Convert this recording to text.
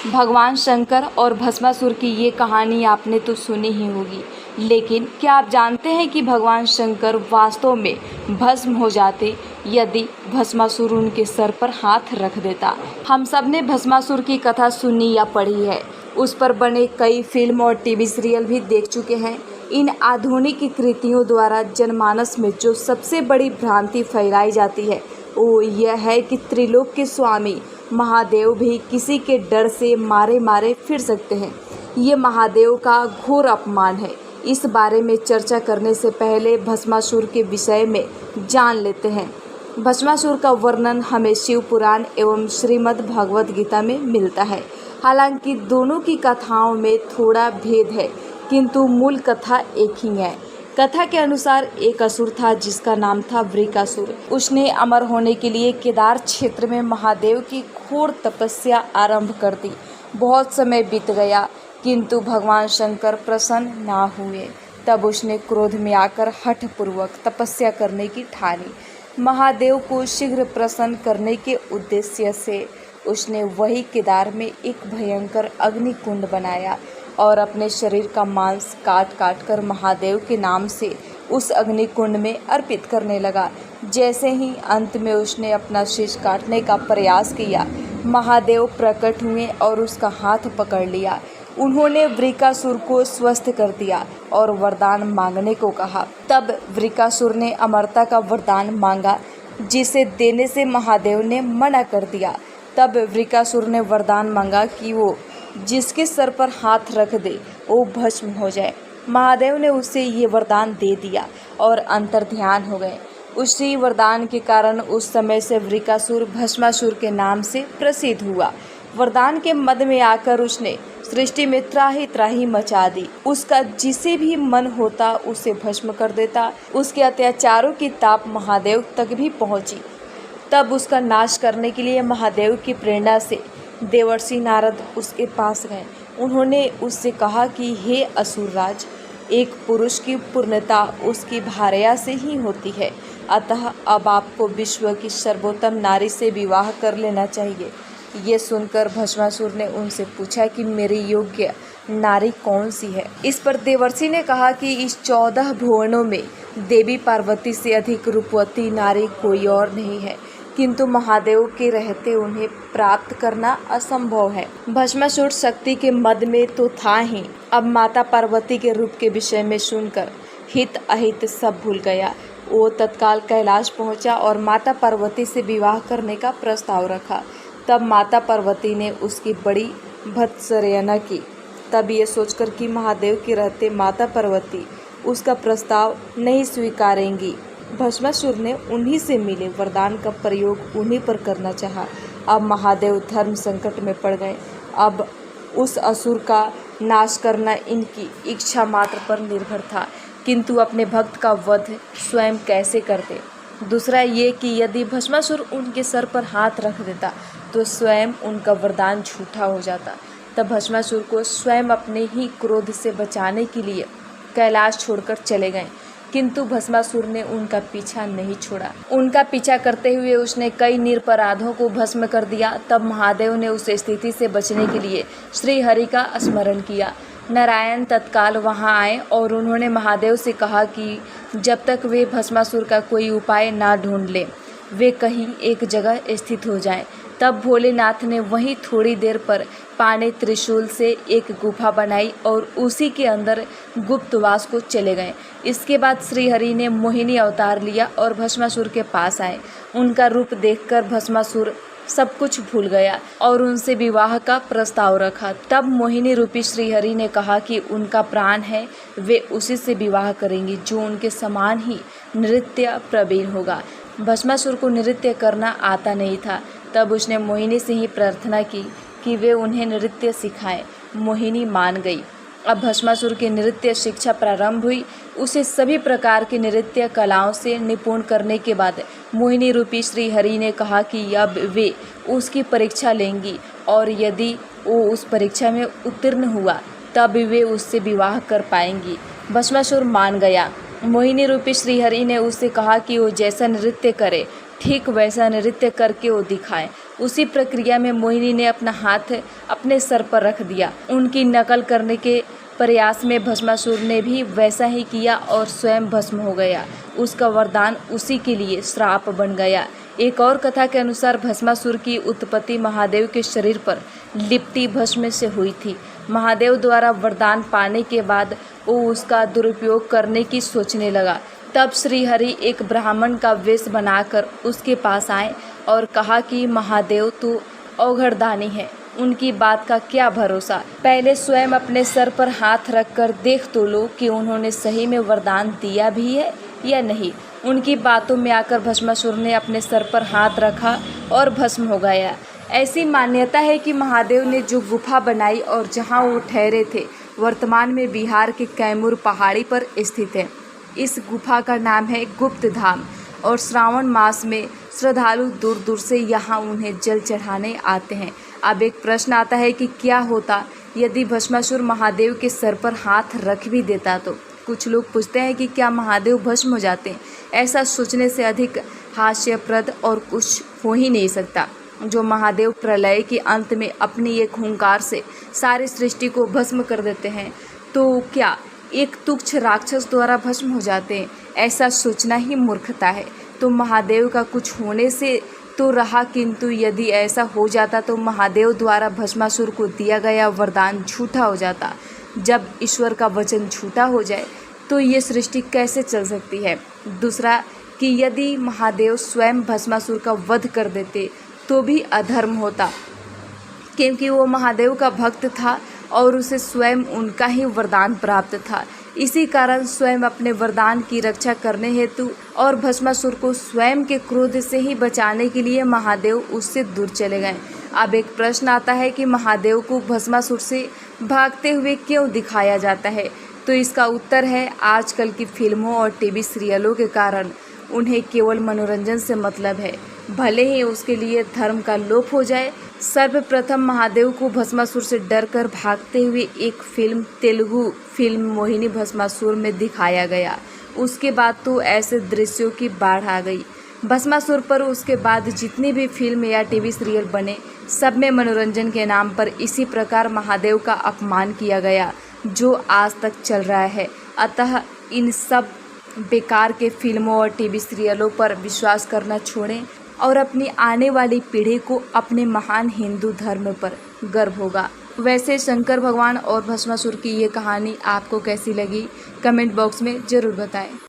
भगवान शंकर और भस्मासुर की ये कहानी आपने तो सुनी ही होगी, लेकिन क्या आप जानते हैं कि भगवान शंकर वास्तव में भस्म हो जाते यदि भस्मासुर उनके सर पर हाथ रख देता। हम सब ने भस्मासुर की कथा सुनी या पढ़ी है, उस पर बने कई फिल्म और टीवी सीरियल भी देख चुके हैं। इन आधुनिक कृतियों द्वारा जनमानस में जो सबसे बड़ी भ्रांति फैलाई जाती है वो यह है कि त्रिलोक के स्वामी महादेव भी किसी के डर से मारे मारे फिर सकते हैं। ये महादेव का घोर अपमान है। इस बारे में चर्चा करने से पहले भस्मासुर के विषय में जान लेते हैं। भस्मासुर का वर्णन हमें शिव पुराण एवं श्रीमद् भगवद गीता में मिलता है। हालांकि दोनों की कथाओं में थोड़ा भेद है, किंतु मूल कथा एक ही है। कथा के अनुसार एक असुर था जिसका नाम था वृकासुर। उसने अमर होने के लिए केदार क्षेत्र में महादेव की घोर तपस्या आरंभ कर दी। बहुत समय बीत गया, किंतु भगवान शंकर प्रसन्न ना हुए। तब उसने क्रोध में आकर हठपूर्वक तपस्या करने की ठानी। महादेव को शीघ्र प्रसन्न करने के उद्देश्य से उसने वही केदार में एक भयंकर अग्निकुंड बनाया और अपने शरीर का मांस काट काट कर महादेव के नाम से उस अग्निकुंड में अर्पित करने लगा। जैसे ही अंत में उसने अपना शीश काटने का प्रयास किया, महादेव प्रकट हुए और उसका हाथ पकड़ लिया। उन्होंने वृकासुर को स्वस्थ कर दिया और वरदान मांगने को कहा। तब वृकासुर ने अमरता का वरदान मांगा, जिसे देने से महादेव ने मना कर दिया। तब वृकासुर ने वरदान मांगा कि वो जिसके सर पर हाथ रख दे वो भस्म हो जाए। महादेव ने उसे ये वरदान दे दिया और अंतर्ध्यान हो गए। उसी वरदान के कारण उस समय से वृकासुर भस्मासुर के नाम से प्रसिद्ध हुआ। वरदान के मद में आकर उसने सृष्टि में त्राही त्राही मचा दी। उसका जिसे भी मन होता उसे भस्म कर देता। उसके अत्याचारों की ताप महादेव तक भी पहुंची। तब उसका नाश करने के लिए महादेव की प्रेरणा से देवर्षि नारद उसके पास गए। उन्होंने उससे कहा कि हे असुरराज, एक पुरुष की पूर्णता उसकी भार्या से ही होती है, अतः अब आपको विश्व की सर्वोत्तम नारी से विवाह कर लेना चाहिए। ये सुनकर भस्मासुर ने उनसे पूछा कि मेरी योग्य नारी कौन सी है। इस पर देवर्षि ने कहा कि इस 14 भुवनों में देवी पार्वती से अधिक रूपवती नारी कोई और नहीं है, किंतु महादेव के रहते उन्हें प्राप्त करना असंभव है। भस्मासुर शक्ति के मद में तो था ही, अब माता पार्वती के रूप के विषय में सुनकर हित अहित सब भूल गया। वो तत्काल कैलाश पहुंचा और माता पार्वती से विवाह करने का प्रस्ताव रखा। तब माता पार्वती ने उसकी बड़ी भत्सर्जना की। तब ये सोचकर कि महादेव के रहते माता पार्वती उसका प्रस्ताव नहीं स्वीकारेंगी, भस्मासुर ने उन्हीं से मिले वरदान का प्रयोग उन्हीं पर करना चाहा। अब महादेव धर्म संकट में पड़ गए। अब उस असुर का नाश करना इनकी इच्छा मात्र पर निर्भर था, किंतु अपने भक्त का वध स्वयं कैसे करते। दूसरा ये कि यदि भस्मासुर उनके सर पर हाथ रख देता तो स्वयं उनका वरदान झूठा हो जाता। तब भस्मासुर को स्वयं अपने ही क्रोध से बचाने के लिए कैलाश छोड़कर चले गए, किंतु भस्मासुर ने उनका पीछा नहीं छोड़ा। उनका पीछा करते हुए उसने कई निरपराधों को भस्म कर दिया। तब महादेव ने उस स्थिति से बचने के लिए श्री हरि का स्मरण किया। नारायण तत्काल वहां आए और उन्होंने महादेव से कहा कि जब तक वे भस्मासुर का कोई उपाय ना ढूंढ लें, वे कहीं एक जगह स्थित हो जाएं। तब भोलेनाथ ने वहीं थोड़ी देर पर पाने त्रिशूल से एक गुफा बनाई और उसी के अंदर गुप्तवास को चले गए। इसके बाद श्रीहरि ने मोहिनी अवतार लिया और भस्मासुर के पास आए। उनका रूप देखकर भस्मासुर सब कुछ भूल गया और उनसे विवाह का प्रस्ताव रखा। तब मोहिनी रूपी श्रीहरि ने कहा कि उनका प्राण है, वे उसी से विवाह करेंगी जो उनके समान ही नृत्य प्रवीण होगा। भस्मासुर को नृत्य करना आता नहीं था। तब उसने मोहिनी से ही प्रार्थना की कि वे उन्हें नृत्य सिखाएं। मोहिनी मान गई। अब भस्मासुर की नृत्य शिक्षा प्रारंभ हुई। उसे सभी प्रकार की नृत्य कलाओं से निपुण करने के बाद मोहिनी रूपी श्री हरि ने कहा कि अब वे उसकी परीक्षा लेंगी और यदि वो उस परीक्षा में उत्तीर्ण हुआ तब वे उससे विवाह कर पाएंगी। भस्मासुर मान गया। मोहिनी रूपी श्रीहरि ने उससे कहा कि वो जैसा नृत्य करे ठीक वैसा नृत्य करके वो दिखाए। उसी प्रक्रिया में मोहिनी ने अपना हाथ अपने सर पर रख दिया। उनकी नकल करने के प्रयास में भस्मासुर ने भी वैसा ही किया और स्वयं भस्म हो गया। उसका वरदान उसी के लिए श्राप बन गया। एक और कथा के अनुसार भस्मासुर की उत्पत्ति महादेव के शरीर पर लिपटी भस्म से हुई थी। महादेव द्वारा वरदान पाने के बाद वो उसका दुरुपयोग करने की सोचने लगा। तब श्रीहरि एक ब्राह्मण का वेश बनाकर उसके पास आए और कहा कि महादेव तू औघड़दानी है, उनकी बात का क्या भरोसा। पहले स्वयं अपने सर पर हाथ रखकर देख तो लो कि उन्होंने सही में वरदान दिया भी है या नहीं। उनकी बातों में आकर भस्मासुर ने अपने सर पर हाथ रखा और भस्म हो गया। ऐसी मान्यता है कि महादेव ने जो गुफा बनाई और जहां वो ठहरे थे, वर्तमान में बिहार के कैमूर पहाड़ी पर स्थित है। इस गुफा का नाम है गुप्त धाम और श्रावण मास में श्रद्धालु दूर दूर से यहाँ उन्हें जल चढ़ाने आते हैं। अब एक प्रश्न आता है कि क्या होता यदि भस्मासुर महादेव के सर पर हाथ रख भी देता तो। कुछ लोग पूछते हैं कि क्या महादेव भस्म हो जाते हैं। ऐसा सोचने से अधिक हास्यप्रद और कुछ हो ही नहीं सकता। जो महादेव प्रलय के अंत में अपनी एक हुंकार से सारी सृष्टि को भस्म कर देते हैं, तो क्या एक तुच्छ राक्षस द्वारा भस्म हो जाते हैं। ऐसा सोचना ही मूर्खता है। तो महादेव का कुछ होने से तो रहा, किंतु यदि ऐसा हो जाता तो महादेव द्वारा भस्मासुर को दिया गया वरदान झूठा हो जाता। जब ईश्वर का वचन झूठा हो जाए तो ये सृष्टि कैसे चल सकती है। दूसरा कि यदि महादेव स्वयं भस्मासुर का वध कर देते तो भी अधर्म होता, क्योंकि वो महादेव का भक्त था और उसे स्वयं उनका ही वरदान प्राप्त था। इसी कारण स्वयं अपने वरदान की रक्षा करने हेतु और भस्मासुर को स्वयं के क्रोध से ही बचाने के लिए महादेव उससे दूर चले गए। अब एक प्रश्न आता है कि महादेव को भस्मासुर से भागते हुए क्यों दिखाया जाता है। तो इसका उत्तर है आजकल की फिल्मों और टीवी सीरियलों के कारण उन्हें केवल मनोरंजन से मतलब है, भले ही उसके लिए धर्म का लोप हो जाए। सर्वप्रथम महादेव को भस्मासुर से डरकर भागते हुए एक फिल्म तेलुगु फिल्म मोहिनी भस्मासुर में दिखाया गया। उसके बाद तो ऐसे दृश्यों की बाढ़ आ गई भस्मासुर पर। उसके बाद जितनी भी फिल्म या टीवी सीरियल बने, सब में मनोरंजन के नाम पर इसी प्रकार महादेव का अपमान किया गया, जो आज तक चल रहा है। अतः इन सब बेकार के फिल्मों और टीवी सीरियलों पर विश्वास करना छोड़ें और अपनी आने वाली पीढ़ी को अपने महान हिंदू धर्म पर गर्व होगा। वैसे शंकर भगवान और भस्मासुर की ये कहानी आपको कैसी लगी, कमेंट बॉक्स में ज़रूर बताएं।